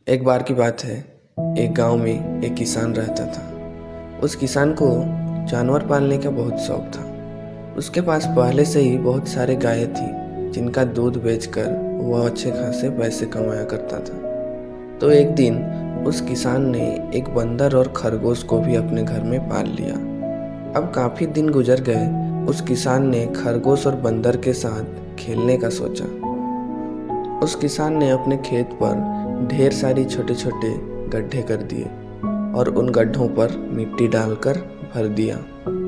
एक बार की बात है, एक गांव में एक किसान रहता था। उस किसान को जानवर पालने का बहुत शौक था। उसके पास पहले से ही बहुत सारे गायें थी जिनका दूध बेचकर वह अच्छे खासे पैसे कमाया करता था। तो एक दिन उस किसान ने एक बंदर और खरगोश को भी अपने घर में पाल लिया। अब काफ़ी दिन गुजर गए। उस किसान ने खरगोश और बंदर के साथ खेलने का सोचा। उस किसान ने अपने खेत पर ढेर सारी छोटे छोटे गड्ढे कर दिए और उन गड्ढों पर मिट्टी डालकर भर दिया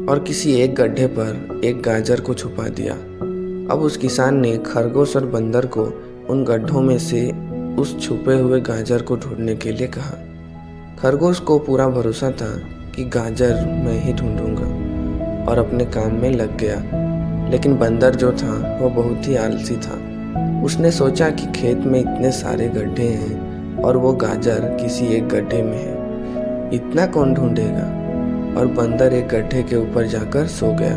और किसी एक गड्ढे पर एक गाजर को छुपा दिया। अब उस किसान ने खरगोश और बंदर को उन गड्ढों में से उस छुपे हुए गाजर को ढूंढने के लिए कहा। खरगोश को पूरा भरोसा था कि गाजर मैं ही ढूंढूंगा और अपने काम में लग गया। लेकिन बंदर जो था वह बहुत ही आलसी था। उसने सोचा कि खेत में इतने सारे गड्ढे हैं और वो गाजर किसी एक गड्ढे में है, इतना कौन ढूंढेगा। और बंदर एक गड्ढे के ऊपर जाकर सो गया।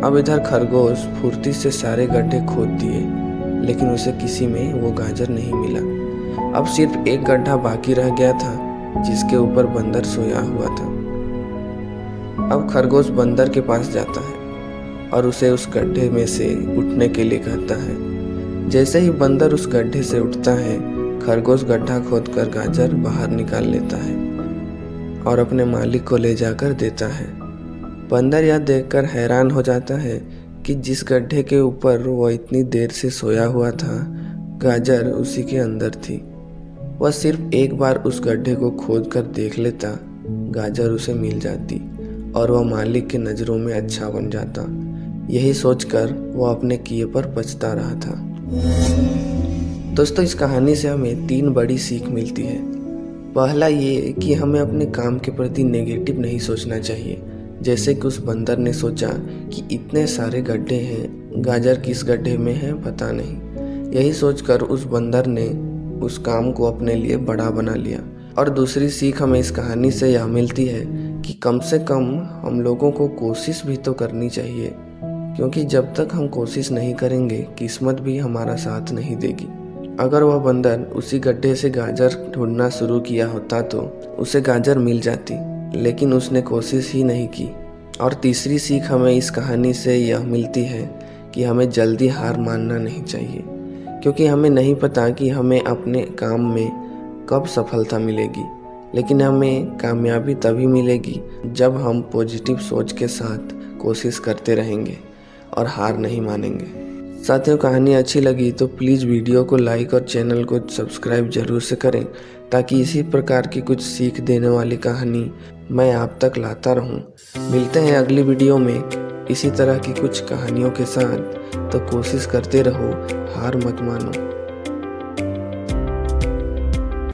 अब इधर खरगोश फुर्ती से सारे गड्ढे खोद दिए, लेकिन उसे किसी में वो गाजर नहीं मिला। अब सिर्फ एक गड्ढा बाकी रह गया था जिसके ऊपर बंदर सोया हुआ था। अब खरगोश बंदर के पास जाता है और उसे उस गड्ढे में से उठने के लिए कहता है। जैसे ही बंदर उस गड्ढे से उठता है, खरगोश गड्ढा खोदकर गाजर बाहर निकाल लेता है और अपने मालिक को ले जाकर देता है। बंदर यह देखकर हैरान हो जाता है कि जिस गड्ढे के ऊपर वो इतनी देर से सोया हुआ था, गाजर उसी के अंदर थी। वह सिर्फ एक बार उस गड्ढे को खोदकर देख लेता, गाजर उसे मिल जाती और वह मालिक के नज़रों में अच्छा बन जाता। यही सोचकर वह अपने किए पर पछता रहा था। दोस्तों, इस कहानी से हमें 3 बड़ी सीख मिलती है। पहला ये कि हमें अपने काम के प्रति नेगेटिव नहीं सोचना चाहिए। जैसे कि उस बंदर ने सोचा कि इतने सारे गड्ढे हैं, गाजर किस गड्ढे में है पता नहीं। यही सोचकर उस बंदर ने उस काम को अपने लिए बड़ा बना लिया। और दूसरी सीख हमें इस कहानी से यह मिलती है कि कम से कम हम लोगों को कोशिश भी तो करनी चाहिए, क्योंकि जब तक हम कोशिश नहीं करेंगे किस्मत भी हमारा साथ नहीं देगी। अगर वह बंदर उसी गड्ढे से गाजर ढूंढना शुरू किया होता तो उसे गाजर मिल जाती, लेकिन उसने कोशिश ही नहीं की। और तीसरी सीख हमें इस कहानी से यह मिलती है कि हमें जल्दी हार मानना नहीं चाहिए, क्योंकि हमें नहीं पता कि हमें अपने काम में कब सफलता मिलेगी। लेकिन हमें कामयाबी तभी मिलेगी जब हम पॉजिटिव सोच के साथ कोशिश करते रहेंगे और हार नहीं मानेंगे। साथियों, कहानी अच्छी लगी तो प्लीज़ वीडियो को लाइक और चैनल को सब्सक्राइब जरूर से करें, ताकि इसी प्रकार की कुछ सीख देने वाली कहानी मैं आप तक लाता रहूं। मिलते हैं अगली वीडियो में इसी तरह की कुछ कहानियों के साथ। तो कोशिश करते रहो, हार मत मानो।